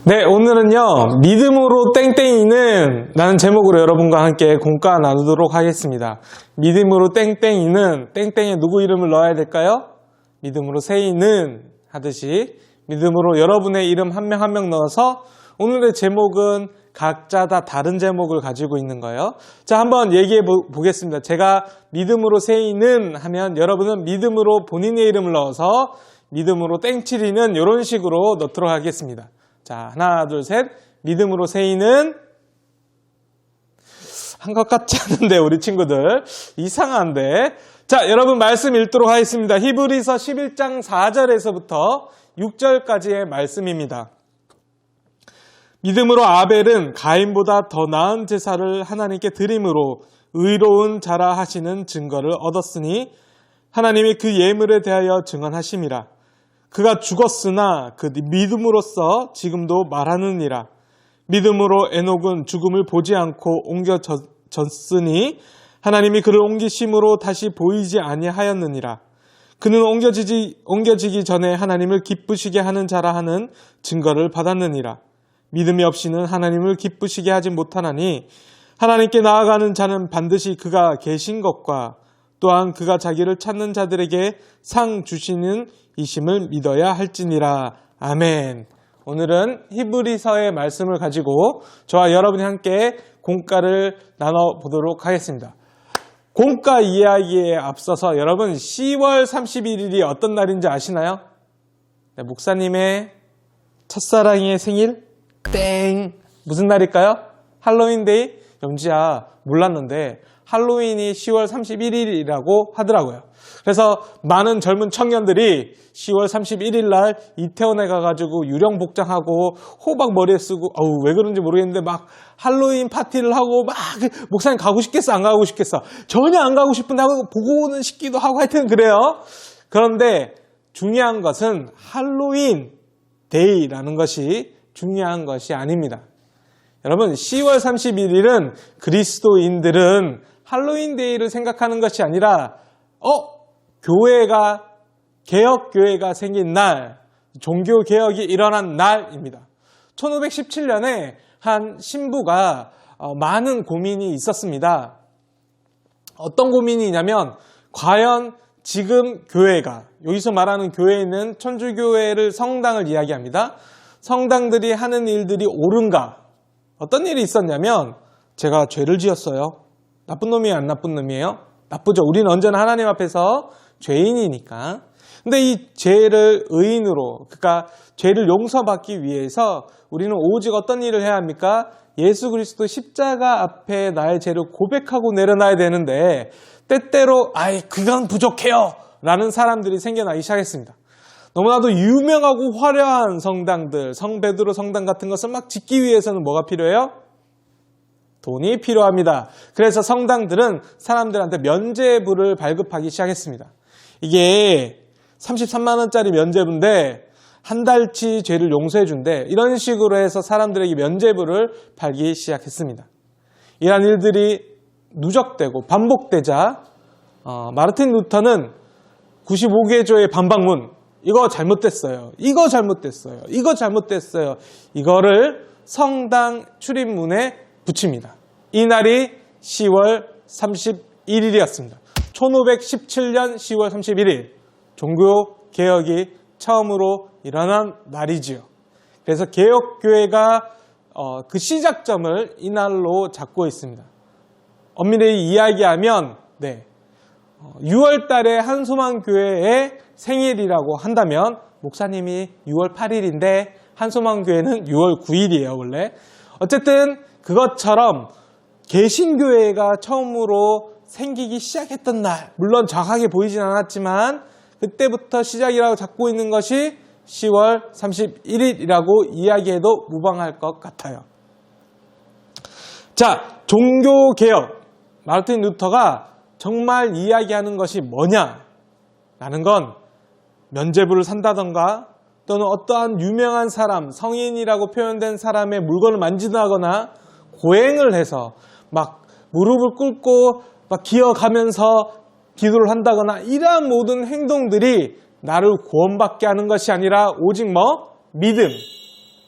네, 오늘은요, 믿음으로 땡땡이는 라는 제목으로 여러분과 함께 공과 나누도록 하겠습니다. 믿음으로 땡땡이는 땡땡에 누구 이름을 넣어야 될까요? 믿음으로 세이는 하듯이 믿음으로 여러분의 이름 한 명 한 명 넣어서 오늘의 제목은 각자 다 다른 제목을 가지고 있는 거예요. 자, 한번 얘기해 보겠습니다. 제가 믿음으로 세이는 하면 여러분은 믿음으로 본인의 이름을 넣어서 믿음으로 땡칠이는 이런 식으로 넣도록 하겠습니다. 자, 하나, 둘, 셋. 믿음으로 세이는 한 것 같지 않은데 우리 친구들 이상한데. 자, 여러분 말씀 읽도록 하겠습니다. 히브리서 11장 4절에서부터 6절까지의 말씀입니다. 믿음으로 아벨은 가인보다 더 나은 제사를 하나님께 드림으로 의로운 자라 하시는 증거를 얻었으니 하나님이 그 예물에 대하여 증언하심이라. 그가 죽었으나 그 믿음으로써 지금도 말하느니라. 믿음으로 에녹은 죽음을 보지 않고 옮겨졌으니 하나님이 그를 옮기심으로 다시 보이지 아니하였느니라. 그는 옮겨지기 전에 하나님을 기쁘시게 하는 자라 하는 증거를 받았느니라. 믿음이 없이는 하나님을 기쁘시게 하지 못하나니 하나님께 나아가는 자는 반드시 그가 계신 것과 또한 그가 자기를 찾는 자들에게 상 주시는 이심을 믿어야 할지니라. 아멘. 오늘은 히브리서의 말씀을 가지고 저와 여러분이 함께 공과를 나눠보도록 하겠습니다. 공과 이야기에 앞서서 여러분 10월 31일이 어떤 날인지 아시나요? 네, 목사님의 첫사랑의 생일? 땡! 무슨 날일까요? 할로윈데이? 영지야 몰랐는데 할로윈이 10월 31일이라고 하더라고요. 그래서 많은 젊은 청년들이 10월 31일 날 이태원에 가가지고 유령 복장하고 호박 머리에 쓰고 왜 그런지 모르겠는데 막 할로윈 파티를 하고 막 목사님 가고 싶겠어 안 가고 싶겠어? 전혀 안 가고 싶은데 하고 보고는 싶기도 하고 하여튼 그래요. 그런데 중요한 것은 할로윈 데이라는 것이 중요한 것이 아닙니다. 여러분 10월 31일은 그리스도인들은 할로윈 데이를 생각하는 것이 아니라 교회가 개혁교회가 생긴 날, 종교개혁이 일어난 날입니다. 1517년에 한 신부가 많은 고민이 있었습니다. 어떤 고민이냐면 과연 지금 교회가, 여기서 말하는 교회는 천주교회를 성당을 이야기합니다. 성당들이 하는 일들이 옳은가? 어떤 일이 있었냐면 제가 죄를 지었어요. 나쁜 놈이에요? 안 나쁜 놈이에요? 나쁘죠. 우리는 언제나 하나님 앞에서 죄인이니까. 근데 이 죄를 의인으로, 그러니까 죄를 용서받기 위해서 우리는 오직 어떤 일을 해야 합니까? 예수 그리스도 십자가 앞에 나의 죄를 고백하고 내려놔야 되는데 때때로 그건 부족해요 라는 사람들이 생겨나기 시작했습니다. 너무나도 유명하고 화려한 성당들, 성베드로 성당 같은 것을 막 짓기 위해서는 뭐가 필요해요? 돈이 필요합니다. 그래서 성당들은 사람들한테 면죄부를 발급하기 시작했습니다. 이게 33만 원짜리 면죄부인데 한 달치 죄를 용서해 준대. 이런 식으로 해서 사람들에게 면죄부를 팔기 시작했습니다. 이러한 일들이 누적되고 반복되자 마르틴 루터는 95개조의 반박문, 이거 잘못됐어요. 이거 잘못됐어요. 이거 잘못됐어요. 이거를 성당 출입문에 붙입니다. 이 날이 10월 31일이었습니다. 1517년 10월 31일 종교개혁이 처음으로 일어난 날이지요. 그래서 개혁교회가 그 시작점을 이 날로 잡고 있습니다. 엄밀히 이야기하면 6월 달에 한소망교회의 생일이라고 한다면 목사님이 6월 8일인데 한소망교회는 6월 9일이에요 원래. 어쨌든 그것처럼 개신교회가 처음으로 생기기 시작했던 날, 물론 정확하게 보이진 않았지만 그때부터 시작이라고 잡고 있는 것이 10월 31일이라고 이야기해도 무방할 것 같아요. 자, 종교개혁. 마르틴 루터가 정말 이야기하는 것이 뭐냐라는 건 면죄부를 산다던가 또는 어떠한 유명한 사람, 성인이라고 표현된 사람의 물건을 만지다거나 고행을 해서 막 무릎을 꿇고 막 기어가면서 기도를 한다거나 이러한 모든 행동들이 나를 구원받게 하는 것이 아니라 오직 믿음,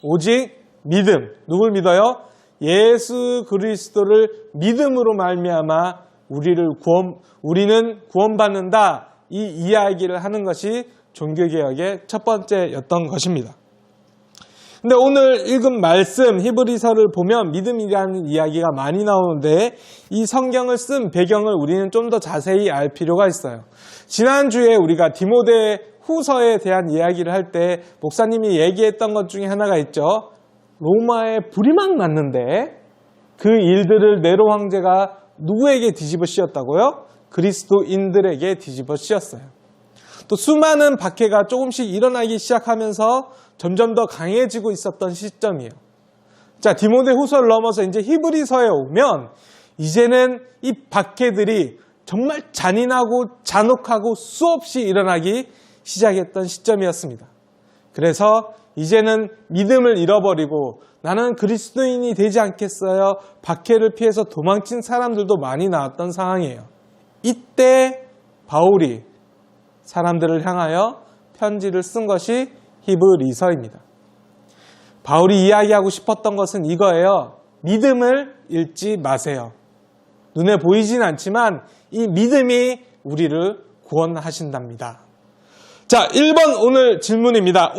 오직 믿음. 누굴 믿어요? 예수 그리스도를 믿음으로 말미암아 우리는 구원받는다. 이 이야기를 하는 것이 종교개혁의 첫 번째였던 것입니다. 근데 오늘 읽은 말씀 히브리서를 보면 믿음이라는 이야기가 많이 나오는데 이 성경을 쓴 배경을 우리는 좀 더 자세히 알 필요가 있어요. 지난주에 우리가 디모데 후서에 대한 이야기를 할 때 목사님이 얘기했던 것 중에 하나가 있죠. 로마에 불이 막 났는데 그 일들을 네로 황제가 누구에게 뒤집어 씌웠다고요? 그리스도인들에게 뒤집어 씌웠어요. 또 수많은 박해가 조금씩 일어나기 시작하면서 점점 더 강해지고 있었던 시점이에요. 자, 디모데 후서를 넘어서 이제 히브리서에 오면 이제는 이 박해들이 정말 잔인하고 잔혹하고 수없이 일어나기 시작했던 시점이었습니다. 그래서 이제는 믿음을 잃어버리고 나는 그리스도인이 되지 않겠어요? 박해를 피해서 도망친 사람들도 많이 나왔던 상황이에요. 이때 바울이 사람들을 향하여 편지를 쓴 것이 히브리서입니다. 바울이 이야기하고 싶었던 것은 이거예요. 믿음을 잃지 마세요. 눈에 보이진 않지만 이 믿음이 우리를 구원하신답니다. 자, 1번 오늘 질문입니다.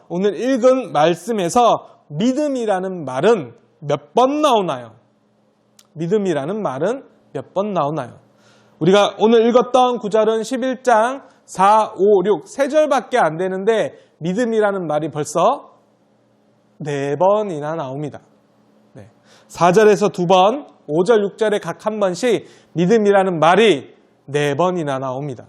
오늘 읽은 말씀에서 믿음이라는 말은 몇 번 나오나요? 믿음이라는 말은 몇 번 나오나요? 우리가 오늘 읽었던 구절은 11장 4, 5, 6, 3절밖에 안 되는데 믿음이라는 말이 벌써 4번이나 나옵니다. 4절에서 2번, 5절, 6절에 각 한 번씩 믿음이라는 말이 4번이나 나옵니다.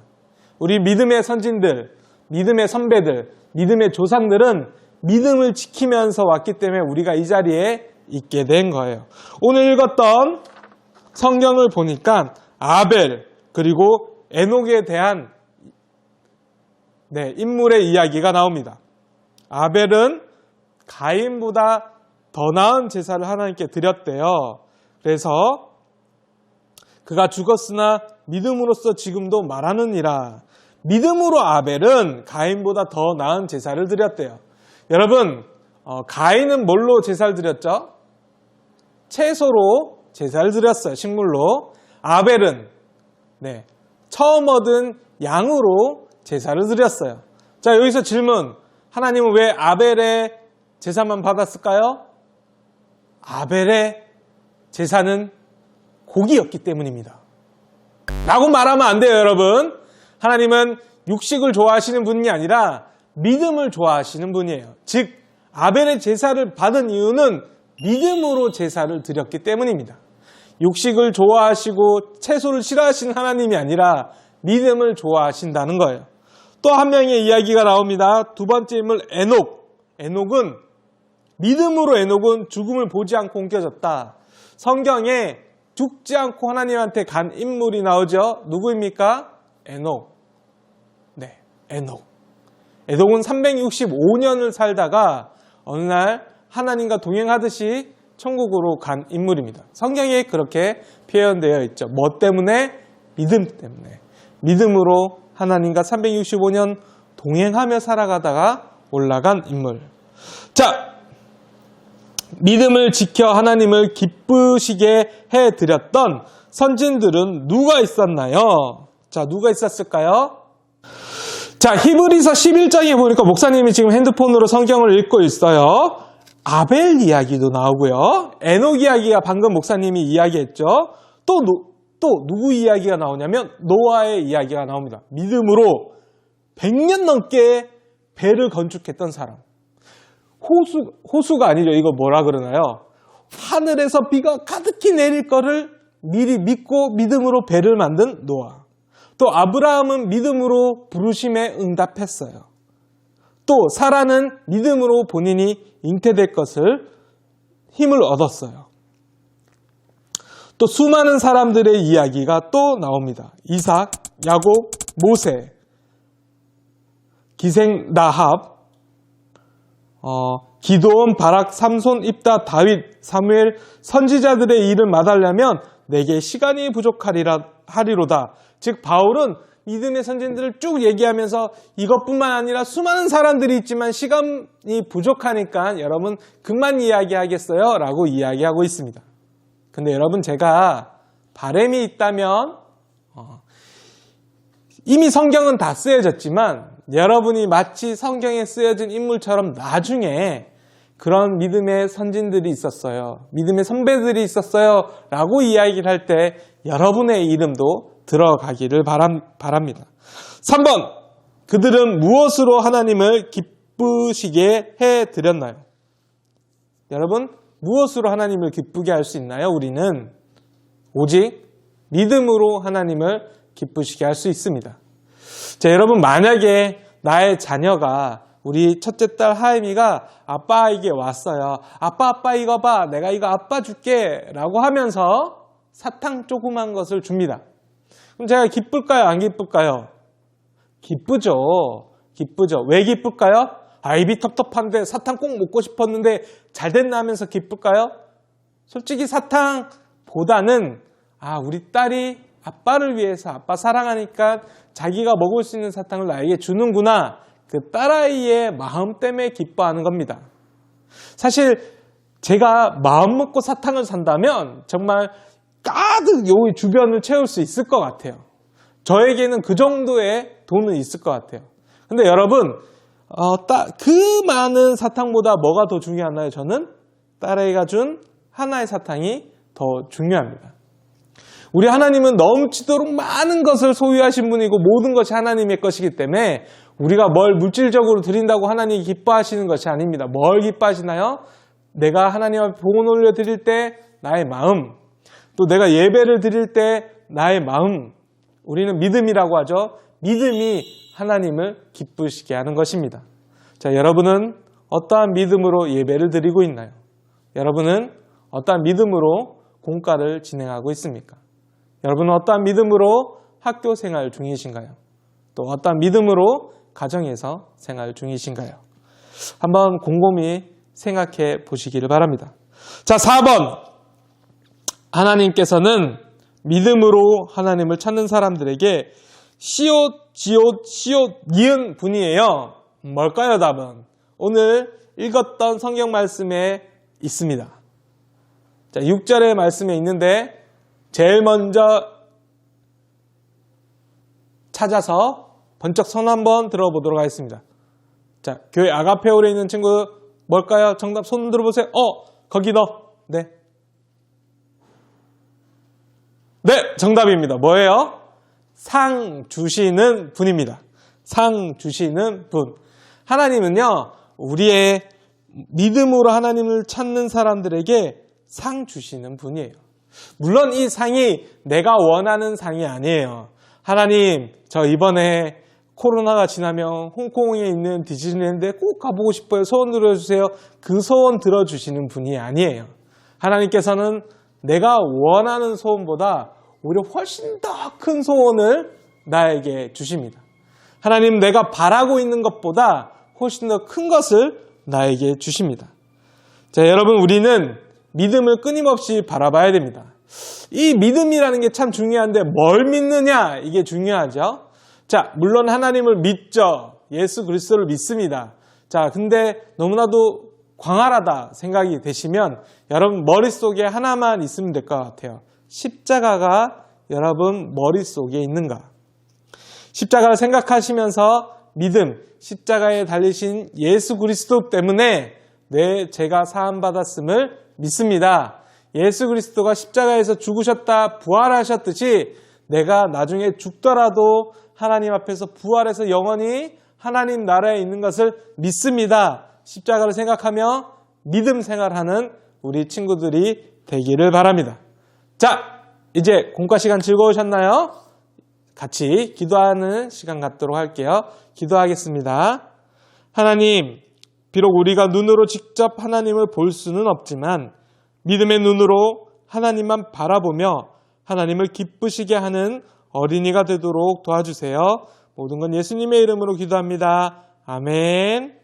우리 믿음의 선진들, 믿음의 선배들, 믿음의 조상들은 믿음을 지키면서 왔기 때문에 우리가 이 자리에 있게 된 거예요. 오늘 읽었던 성경을 보니까 아벨 그리고 에녹에 대한 인물의 이야기가 나옵니다. 아벨은 가인보다 더 나은 제사를 하나님께 드렸대요. 그래서 그가 죽었으나 믿음으로써 지금도 말하느니라. 믿음으로 아벨은 가인보다 더 나은 제사를 드렸대요. 여러분, 가인은 뭘로 제사를 드렸죠? 채소로 제사를 드렸어요. 식물로. 아벨은 처음 얻은 양으로 제사를 드렸어요. 자, 여기서 질문. 하나님은 왜 아벨의 제사만 받았을까요? 아벨의 제사는 고기였기 때문입니다. 라고 말하면 안 돼요, 여러분. 하나님은 육식을 좋아하시는 분이 아니라 믿음을 좋아하시는 분이에요. 즉, 아벨의 제사를 받은 이유는 믿음으로 제사를 드렸기 때문입니다. 육식을 좋아하시고 채소를 싫어하시는 하나님이 아니라 믿음을 좋아하신다는 거예요. 또 한 명의 이야기가 나옵니다. 두 번째 인물 에녹은 믿음으로 에녹은 죽음을 보지 않고 옮겨졌다. 성경에 죽지 않고 하나님한테 간 인물이 나오죠. 누구입니까? 에녹. 에녹은 365년을 살다가 어느 날 하나님과 동행하듯이 천국으로 간 인물입니다. 성경에 그렇게 표현되어 있죠. 뭐 때문에? 믿음 때문에. 믿음으로 하나님과 365년 동행하며 살아가다가 올라간 인물. 자, 믿음을 지켜 하나님을 기쁘시게 해드렸던 선진들은 누가 있었나요? 자, 누가 있었을까요? 자, 히브리서 11장에 보니까 목사님이 지금 핸드폰으로 성경을 읽고 있어요. 아벨 이야기도 나오고요. 에녹 이야기가 방금 목사님이 이야기했죠. 또 누구 이야기가 나오냐면 노아의 이야기가 나옵니다. 믿음으로 100년 넘게 배를 건축했던 사람. 호수가 아니죠. 이거 뭐라 그러나요? 하늘에서 비가 가득히 내릴 거를 미리 믿고 믿음으로 배를 만든 노아. 또 아브라함은 믿음으로 부르심에 응답했어요. 또 사라는 믿음으로 본인이 잉태될 것을 힘을 얻었어요. 또 수많은 사람들의 이야기가 또 나옵니다. 이삭, 야곱, 모세, 기생 라합, 기드온, 바락, 삼손, 입다, 다윗, 사무엘 선지자들의 일을 말하려면 내게 시간이 부족하리로다. 즉 바울은 믿음의 선진들을 쭉 얘기하면서 이것뿐만 아니라 수많은 사람들이 있지만 시간이 부족하니까 여러분 그만 이야기하겠어요? 라고 이야기하고 있습니다. 근데 여러분 제가 바람이 있다면 이미 성경은 다 쓰여졌지만 여러분이 마치 성경에 쓰여진 인물처럼 나중에 그런 믿음의 선진들이 있었어요. 믿음의 선배들이 있었어요. 라고 이야기를 할 때 여러분의 이름도 들어가기를 바랍니다. 3번, 그들은 무엇으로 하나님을 기쁘시게 해드렸나요? 여러분, 무엇으로 하나님을 기쁘게 할 수 있나요? 우리는 오직 믿음으로 하나님을 기쁘시게 할 수 있습니다. 자, 여러분 만약에 나의 자녀가 우리 첫째 딸 하임이가 아빠에게 왔어요. 아빠 이거 봐. 내가 이거 아빠 줄게. 라고 하면서 사탕 조그만 것을 줍니다. 그럼 제가 기쁠까요? 안 기쁠까요? 기쁘죠. 기쁘죠. 왜 기쁠까요? 입이 텁텁한데 사탕 꼭 먹고 싶었는데 잘 됐나 하면서 기쁠까요? 솔직히 사탕보다는 우리 딸이 아빠를 위해서 아빠 사랑하니까 자기가 먹을 수 있는 사탕을 나에게 주는구나. 그 딸아이의 마음 때문에 기뻐하는 겁니다. 사실 제가 마음 먹고 사탕을 산다면 정말 가득 여기 주변을 채울 수 있을 것 같아요. 저에게는 그 정도의 돈은 있을 것 같아요. 근데 여러분 그 많은 사탕보다 뭐가 더 중요하나요? 저는 딸아이가 준 하나의 사탕이 더 중요합니다. 우리 하나님은 넘치도록 많은 것을 소유하신 분이고 모든 것이 하나님의 것이기 때문에 우리가 뭘 물질적으로 드린다고 하나님이 기뻐하시는 것이 아닙니다. 뭘 기뻐하시나요? 내가 하나님 앞에 봉헌 올려드릴 때 나의 마음, 또 내가 예배를 드릴 때 나의 마음, 우리는 믿음이라고 하죠. 믿음이 하나님을 기쁘시게 하는 것입니다. 자, 여러분은 어떠한 믿음으로 예배를 드리고 있나요? 여러분은 어떠한 믿음으로 공과를 진행하고 있습니까? 여러분은 어떠한 믿음으로 학교 생활 중이신가요? 또 어떠한 믿음으로 가정에서 생활 중이신가요? 한번 곰곰이 생각해 보시기를 바랍니다. 자, 4번. 하나님께서는 믿음으로 하나님을 찾는 사람들에게 시옷, 지옷, 시옷, 니은 분이에요. 뭘까요, 답은? 오늘 읽었던 성경 말씀에 있습니다. 자, 6절의 말씀에 있는데 제일 먼저 찾아서 번쩍 손 한번 들어보도록 하겠습니다. 자, 교회 아가페올에 있는 친구 뭘까요? 정답 손 들어보세요. 거기 너. 네. 네, 정답입니다. 뭐예요? 상 주시는 분입니다. 상 주시는 분. 하나님은요, 우리의 믿음으로 하나님을 찾는 사람들에게 상 주시는 분이에요. 물론 이 상이 내가 원하는 상이 아니에요. 하나님, 저 이번에 코로나가 지나면 홍콩에 있는 디즈니랜드에 꼭 가보고 싶어요. 소원 들어주세요. 그 소원 들어주시는 분이 아니에요. 하나님께서는 내가 원하는 소원보다 오히려 훨씬 더 큰 소원을 나에게 주십니다. 하나님, 내가 바라고 있는 것보다 훨씬 더 큰 것을 나에게 주십니다. 자, 여러분, 우리는 믿음을 끊임없이 바라봐야 됩니다. 이 믿음이라는 게 참 중요한데 뭘 믿느냐, 이게 중요하죠. 자, 물론 하나님을 믿죠. 예수 그리스도를 믿습니다. 자, 근데 너무나도 광활하다 생각이 되시면 여러분 머릿속에 하나만 있으면 될 것 같아요. 십자가가 여러분 머릿속에 있는가? 십자가를 생각하시면서 믿음, 십자가에 달리신 예수 그리스도 때문에 내 죄가 사함받았음을 믿습니다. 예수 그리스도가 십자가에서 죽으셨다 부활하셨듯이 내가 나중에 죽더라도 하나님 앞에서 부활해서 영원히 하나님 나라에 있는 것을 믿습니다. 십자가를 생각하며 믿음 생활하는 우리 친구들이 되기를 바랍니다. 자, 이제 공과 시간 즐거우셨나요? 같이 기도하는 시간 갖도록 할게요. 기도하겠습니다. 하나님, 비록 우리가 눈으로 직접 하나님을 볼 수는 없지만 믿음의 눈으로 하나님만 바라보며 하나님을 기쁘시게 하는 어린이가 되도록 도와주세요. 모든 건 예수님의 이름으로 기도합니다. 아멘.